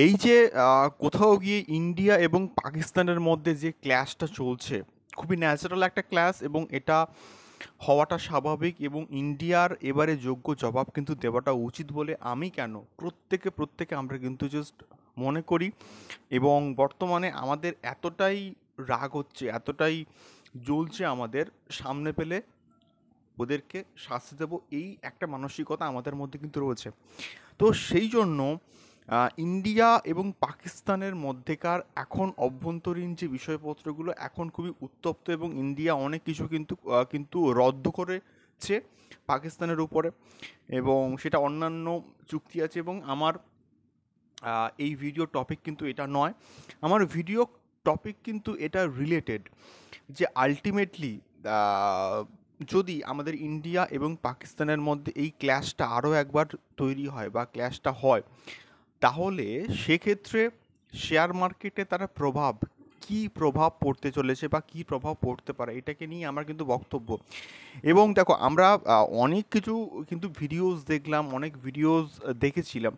এই যে কোথাও গিয়ে ইন্ডিয়া এবং পাকিস্তানের মধ্যে যে ক্ল্যাশটা চলছে, খুবই ন্যাচারাল একটা ক্ল্যাশ এবং এটা হওয়াটা স্বাভাবিক এবং ইন্ডিয়ার এবারে যোগ্য জবাব কিন্তু দেওয়াটা উচিত বলে আমি কেন প্রত্যেকে আমরা কিন্তু জাস্ট মনে করি। এবং বর্তমানে আমাদের এতটাই রাগ হচ্ছে, এতটাই জ্বলছে, আমাদের সামনে পেলে ওদেরকে শাস্তি দেবো এই একটা মানসিকতা আমাদের মধ্যে কিন্তু রয়েছে। তো সেই জন্য ইন্ডিয়া এবং পাকিস্তানের মধ্যেকার এখন অভ্যন্তরীণ যে বিষয়পত্রগুলো এখন খুবই উত্তপ্ত এবং ইন্ডিয়া অনেক কিছু কিন্তু রদ্দ করেছে পাকিস্তানের উপরে, এবং সেটা অন্যান্য চুক্তি আছে। এবং আমার এই ভিডিও টপিক কিন্তু এটা নয়, আমার ভিডিও টপিক কিন্তু এটা রিলেটেড যে আলটিমেটলি যদি আমাদের ইন্ডিয়া এবং পাকিস্তানের মধ্যে এই ক্ল্যাশটা আরও একবার তৈরি হয় বা ক্ল্যাশটা হয়, তাহলে সেক্ষেত্রে শেয়ার মার্কেটে তার কী প্রভাব পড়তে চলেছে বা কী প্রভাব পড়তে পারে এটাকে নিয়ে আমার কিন্তু বক্তব্য। এবং দেখো, আমরা অনেক কিছু কিন্তু ভিডিওস দেখলাম, অনেক ভিডিওস দেখেছিলাম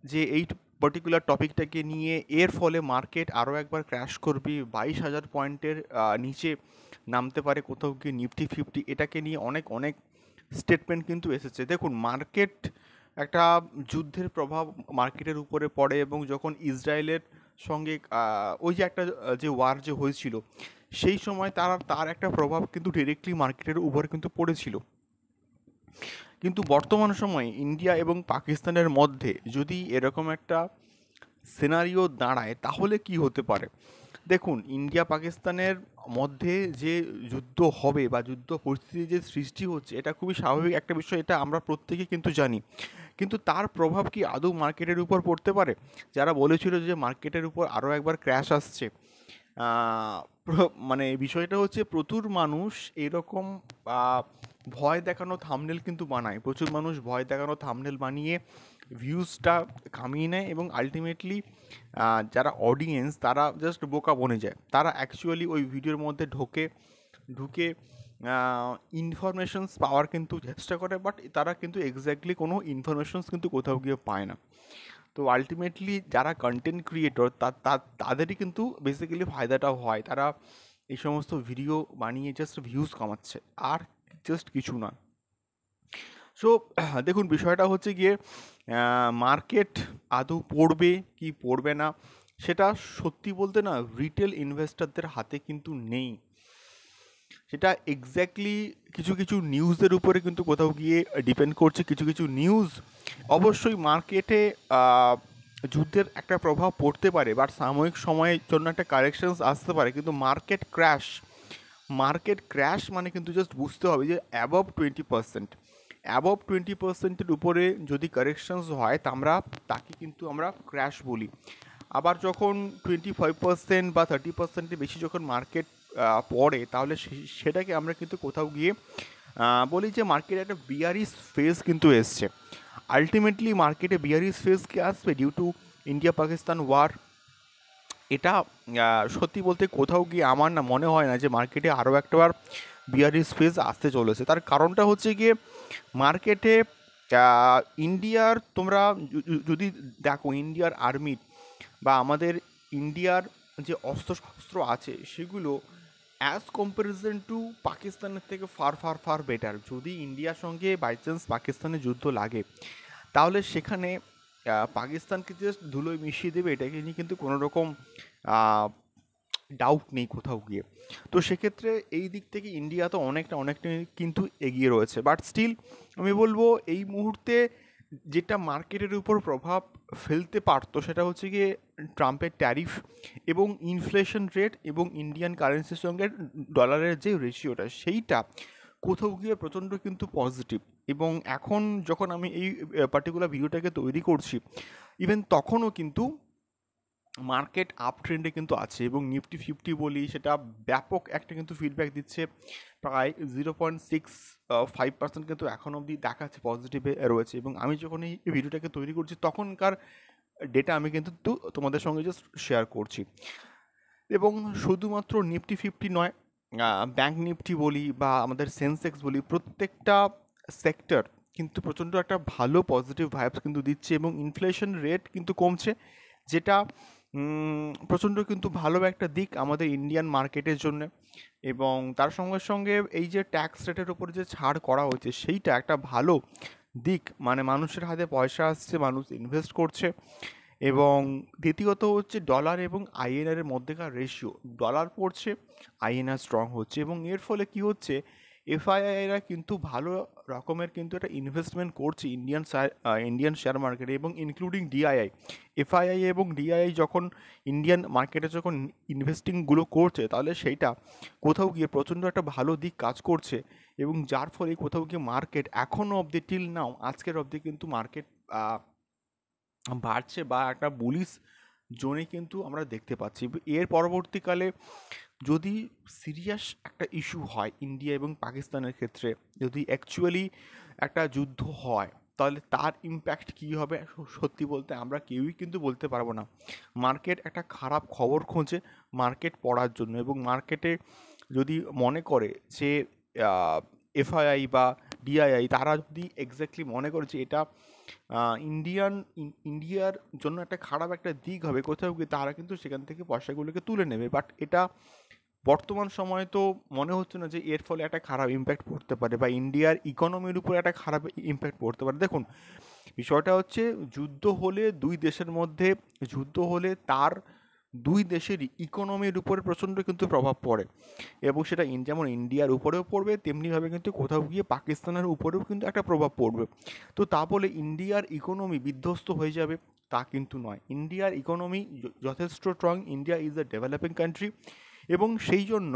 যে এই পার্টিকুলার টপিকটাকে নিয়ে এর ফলে মার্কেট আরও একবার ক্র্যাশ করবে, 22,000 পয়েন্টের নিচে নামতে পারে কোথাও গিয়ে নিফটি ফিফটি, এটাকে নিয়ে অনেক অনেক স্টেটমেন্ট কিন্তু এসেছে। দেখুন, মার্কেট একটা যুদ্ধের প্রভাব মার্কেটের উপরে পড়ে, এবং যখন ইসরায়েলের সঙ্গে ওই যে একটা যে ওয়ার যে হয়েছিল, সেই সময় তার একটা প্রভাব কিন্তু ডিরেক্টলি মার্কেটের উপরে কিন্তু পড়েছিল। কিন্তু বর্তমান সময়ে ইন্ডিয়া এবং পাকিস্তানের মধ্যে যদি এরকম একটা সিনারিও দাঁড়ায়, তাহলে কি হতে পারে? দেখুন, ইন্ডিয়া পাকিস্তানের মধ্যে যে যুদ্ধ হবে বা যুদ্ধ পরিস্থিতি যে সৃষ্টি হচ্ছে, এটা খুবই স্বাভাবিক একটা বিষয়, এটা আমরা প্রত্যেকে কিন্তু জানি। কিন্তু তার প্রভাব কি আদৌ মার্কেটের উপর পড়তে পারে? যারা বলেছিল যে মার্কেটের উপর আরও একবার ক্র্যাশ আসছে, মানে বিষয়টা হচ্ছে প্রচুর মানুষ এরকম ভয় দেখানো থাম্বনেল কিন্তু বানায়, প্রচুর মানুষ ভয় দেখানো থাম্বনেল বানিয়ে ভিউজটা কামিয়ে নেয়, এবং আলটিমেটলি যারা অডিয়েন্স তারা জাস্ট বোকা বনে যায়, তারা অ্যাকচুয়ালি ওই ভিডিওর মধ্যে ঢুকে ইনফরমেশনস পাওয়ার কিন্তু চেষ্টা করে, বাট তারা কিন্তু এক্স্যাক্টলি কোনো ইনফরমেশনস কিন্তু কোথাও গিয়ে পায় না। তো আলটিমেটলি যারা কন্টেন্ট ক্রিয়েটর তাদেরই কিন্তু বেসিক্যালি ফায়দাটা হয়, তারা এই সমস্ত ভিডিও বানিয়ে জাস্ট ভিউজ কামাচ্ছে, আর জাস্ট কিছু না। সো দেখুন, বিষয়টা হচ্ছে গিয়ে মার্কেট আদৌ পড়বে কি পড়বে না, সেটা সত্যি বলতে না রিটেল ইনভেস্টরদের হাতে কিন্তু নেই। সেটা এক্স্যাক্টলি কিছু কিছু নিউজের উপরে কিন্তু কোথাও গিয়ে ডিপেন্ড করছে। কিছু কিছু নিউজ অবশ্যই মার্কেটে যুদ্ধের একটা প্রভাব পড়তে পারে, বাট সাময়িক সময়ের জন্য একটা কারেকশনস আসতে পারে, কিন্তু মার্কেট ক্র্যাশ মানে কিন্তু জাস্ট বুঝতে হবে যে অ্যাবভ 20%, উপরে যদি কারেকশনস হয় তা তাকে কিন্তু আমরা ক্র্যাশ বলি। আবার যখন 25% বা 30%-এর বেশি যখন মার্কেট পড়ে, তাহলে সেটাকে আমরা কিন্তু কোথাও গিয়ে বলি যে মার্কেটে একটা বিয়ারিশ ফেজ কিন্তু এসছে। আলটিমেটলি মার্কেটে বিয়ারিশ ফেজ কি আসবে due to India Pakistan war? এটা সত্যি বলতে কোথাও গিয়ে আমার না মনে হয় না যে মার্কেটে আরও একটাবার বিয়ারিশ ফেজ আসতে চলেছে। তার কারণটা হচ্ছে গিয়ে মার্কেটে ইন্ডিয়ার, তোমরা যদি দেখো ইন্ডিয়ার আর্মি বা আমাদের ইন্ডিয়ার যে অস্ত্রশস্ত্র আছে, সেগুলো অ্যাজ কম্প্যারিজন টু পাকিস্তানের থেকে ফার ফার ফার বেটার। যদি ইন্ডিয়ার সঙ্গে বাই চান্স পাকিস্তানের যুদ্ধ লাগে, তাহলে সেখানে পাকিস্তানকে জাস্ট ধুলোয় মিশিয়ে দেবে, এটাকে নিয়ে কিন্তু কোনো রকম ডাউট নেই কোথাও গিয়ে। তো সেক্ষেত্রে এই দিক থেকে ইন্ডিয়া তো অনেকটা কিন্তু এগিয়ে রয়েছে, বাট স্টিল আমি বলবো এই মুহূর্তে যেটা মার্কেটের উপর প্রভাব ফেলতে পারতো, সেটা হচ্ছে গিয়ে ট্রাম্পের ট্যারিফ এবং ইনফ্লেশন রেট এবং ইন্ডিয়ান কারেন্সির সঙ্গে ডলারের যে রেশিওটা, সেইটা কোথাও গিয়ে প্রচণ্ড কিন্তু পজিটিভ। এবং এখন যখন আমি এই পার্টিকুলার ভিডিওটাকে তৈরি করছি, ইভেন তখনও কিন্তু মার্কেট আপ ট্রেন্ডে কিন্তু আছে, এবং নিফটি ফিফটি বলি, সেটা ব্যাপক একটা কিন্তু ফিডব্যাক দিচ্ছে। প্রায় 0.65% কিন্তু এখন অবধি দেখাচ্ছে পজিটিভে রয়েছে। এবং আমি যখন এই ভিডিওটাকে তৈরি করছি, তখনকার ডেটা আমি কিন্তু তোমাদের সঙ্গে জাস্ট শেয়ার করছি। এবং শুধুমাত্র নিফটি ফিফটি নয়, ব্যাঙ্ক নিফটি বলি বা আমাদের সেন্সেক্স বলি, প্রত্যেকটা সেক্টর কিন্তু প্রচণ্ড একটা ভালো পজিটিভ ভাইবস কিন্তু দিচ্ছে, এবং ইনফ্লেশন রেট কিন্তু কমছে, যেটা প্রচণ্ড কিন্তু ভালো একটা দিক আমাদের ইন্ডিয়ান মার্কেটের জন্য। এবং তার সঙ্গে সঙ্গে এই যে ট্যাক্স রেটের উপর যে ছাড় করা হয়েছে সেইটা একটা ভালো দিক, মানে মানুষের হাতে পয়সা আসছে, মানুষ ইনভেস্ট করছে। এবং দ্বিতীয়ত হচ্ছে ডলার এবং আইএনআর এর মধ্যেকার রেশিও, ডলার পড়ছে, আইএনআর স্ট্রং হচ্ছে, এবং এর ফলে কি হচ্ছে, এফআইআইরা কিন্তু ভালো রকমের কিন্তু একটা ইনভেস্টমেন্ট করছে ইন্ডিয়ান শেয়ার মার্কেটে, এবং ইনক্লুডিং ডিআইআই। এফআইআই এবং ডিআইআই যখন ইন্ডিয়ান মার্কেটে যখন ইনভেস্টিংগুলো করছে, তাহলে সেইটা কোথাও গিয়ে প্রচণ্ড একটা ভালো দিক কাজ করছে। এবং যার ফলে কোথাও গিয়ে মার্কেট এখনও অবধি টিল নাও আজকের অবধি কিন্তু মার্কেট বাড়ছে বা একটা বুলিশ জোনে কিন্তু আমরা দেখতে পাচ্ছি। এর পরবর্তীকালে যদি সিরিয়াস একটা ইস্যু হয় ইন্ডিয়া এবং পাকিস্তানের ক্ষেত্রে, যদি অ্যাকচুয়ালি একটা যুদ্ধ হয়, তাহলে তার ইম্প্যাক্ট কী হবে সত্যি বলতে আমরা কেউই কিন্তু বলতে পারবো না। মার্কেট একটা খারাপ খবর খোঁজে মার্কেট পড়ার জন্য, এবং মার্কেটে যদি মনে করে যে এফআইআই বা ডিআইআই তারা যদি এক্স্যাক্টলি মনে করে যে এটা ইন্ডিয়ার জন্য একটা খারাপ একটা দিক হবে কোথাও গিয়ে, তারা কিন্তু সেখান থেকে পয়সাগুলোকে তুলে নেবে। বাট এটা বর্তমান সময়ে তো মনে হচ্ছে না যে এর ফলে একটা খারাপ ইম্প্যাক্ট পড়তে পারে বা ইন্ডিয়ার ইকোনমির উপর একটা খারাপ ইম্প্যাক্ট পড়তে পারে। দেখুন, বিষয়টা হচ্ছে যুদ্ধ হলে দুই দেশের মধ্যে, যুদ্ধ হলে তার দুই দেশেরই ইকোনমির উপরে প্রচণ্ড কিন্তু প্রভাব পড়ে, এবং সেটা যেমন ইন্ডিয়ার উপরেও পড়বে, তেমনিভাবে কিন্তু কোথাও গিয়ে পাকিস্তানের উপরেও কিন্তু একটা প্রভাব পড়বে। তো তা বলে ইন্ডিয়ার ইকোনমি বিধ্বস্ত হয়ে যাবে তা কিন্তু নয়। ইন্ডিয়ার ইকোনমি যথেষ্ট strong, India is a developing country, এবং সেই জন্য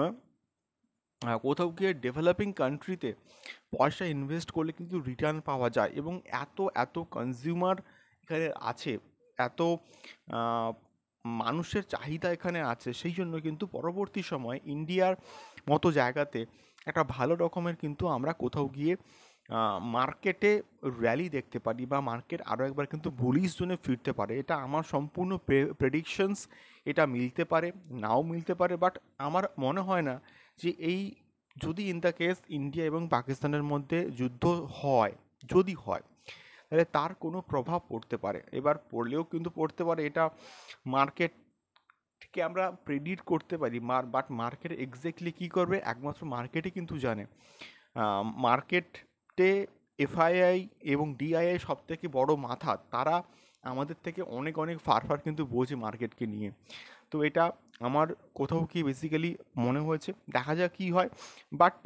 কোথাও গিয়ে ডেভেলপিং কান্ট্রিতে পয়সা ইনভেস্ট করলে কিন্তু রিটার্ন পাওয়া যায়। এবং এত এত কনজিউমার এখানে আছে, এত আহ, মানুষের চাহিদা এখানে আছে, সেই জন্য কিন্তু পরবর্তী সময় ইন্ডিয়ার মতো জায়গাতে একটা ভালো রকমের কিন্তু আমরা কোথাও গিয়ে মার্কেটে র্যালি দেখতে পারি, বা মার্কেট আরও একবার কিন্তু বুলিশ জোনে ফিরতে পারে। এটা আমার সম্পূর্ণ প্রেডিকশনস, এটা মিলতে পারে নাও মিলতে পারে, বাট আমার মনে হয় না যে এই, যদি ইন দ্য কেস ইন্ডিয়া এবং পাকিস্তানের মধ্যে যুদ্ধ হয়, যদি হয়, তাহলে তার কোনো প্রভাব পড়তে পারে। এবার পড়লেও কিন্তু পড়তে পারে, এটা মার্কেটকে আমরা প্রেডিক্ট করতে পারি, বাট মার্কেট এক্স্যাক্টলি কী করবে একমাত্র মার্কেটই কিন্তু জানে। মার্কেটে এফআইআই এবং ডিআইআই সব থেকে বড় মাথা, তারা আমাদের থেকে অনেক অনেক ফার কিন্তু বোঝে মার্কেটকে নিয়ে। তো এটা আমার কোথাও কি বেসিক্যালি মনে হয়েছে, দেখা যাক কী হয়। বাট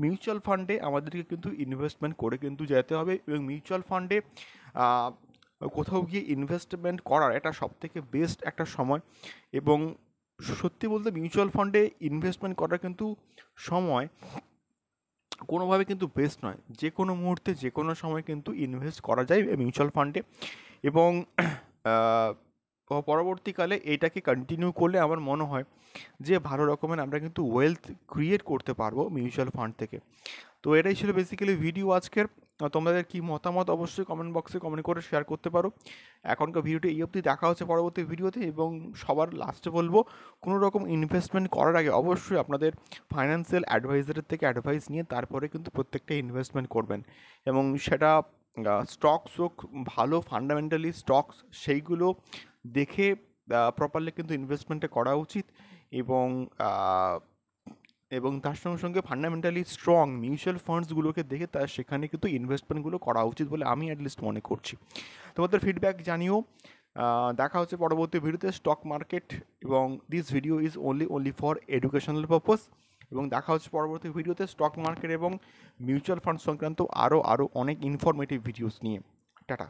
মিউচুয়াল ফান্ডে আমাদেরকে কিন্তু ইনভেস্টমেন্ট করে কিন্তু যেতে হবে, এবং মিউচুয়াল ফান্ডে কোথাও গিয়ে ইনভেস্টমেন্ট করার এটা সবথেকে বেস্ট একটা সময়। এবং সত্যি বলতে মিউচুয়াল ফান্ডে ইনভেস্টমেন্ট করার কিন্তু সময় কোনোভাবে কিন্তু বেস্ট নয়, যে কোনো মুহূর্তে যে কোনো সময় কিন্তু ইনভেস্ট করা যায় মিউচুয়াল ফান্ডে। এবং পরবর্তীকালে এটাকে কন্টিনিউ করলে আমার মনে হয় যে ভালো রকমের আমরা কিন্তু ওয়েলথ ক্রিয়েট করতে পারবো মিউচুয়াল ফান্ড থেকে। তো এটাই ছিল বেসিক্যালি ভিডিও আজকের। তোমাদের কি মতামত অবশ্যই কমেন্ট বক্সে কমেন্ট করে শেয়ার করতে পারো। এখনকার ভিডিওটি এই অবধি, দেখা হচ্ছে পরবর্তী ভিডিওতে। এবং সবার লাস্টে বলবো, কোনো রকম ইনভেস্টমেন্ট করার আগে অবশ্যই আপনাদের ফাইন্যান্সিয়াল অ্যাডভাইজারের থেকে অ্যাডভাইস নিয়ে তারপরে কিন্তু প্রত্যেকটা ইনভেস্টমেন্ট করবেন। এবং সেটা স্টকস হোক, ভালো ফান্ডামেন্টালি স্টকস, সেইগুলো দেখে প্রপারলি কিন্তু ইনভেস্টমেন্টটা করা উচিত। এবং এবং তার সঙ্গে সঙ্গে ফান্ডামেন্টালি স্ট্রং মিউচুয়াল ফান্ডসগুলোকে দেখে তার সেখানে কিন্তু ইনভেস্টমেন্টগুলো করা উচিত বলে আমি অ্যাটলিস্ট মনে করছি। তোমাদের ফিডব্যাক জানিও। দেখা হচ্ছে পরবর্তী ভিডিওতে স্টক মার্কেট, এবং this video is only for educational purpose. এবং দেখা হচ্ছে পরবর্তী ভিডিওতে স্টক মার্কেট এবং মিউচুয়াল ফান্ড সংক্রান্ত আরও অনেক ইনফরমেটিভ ভিডিওস নিয়ে। টাটা।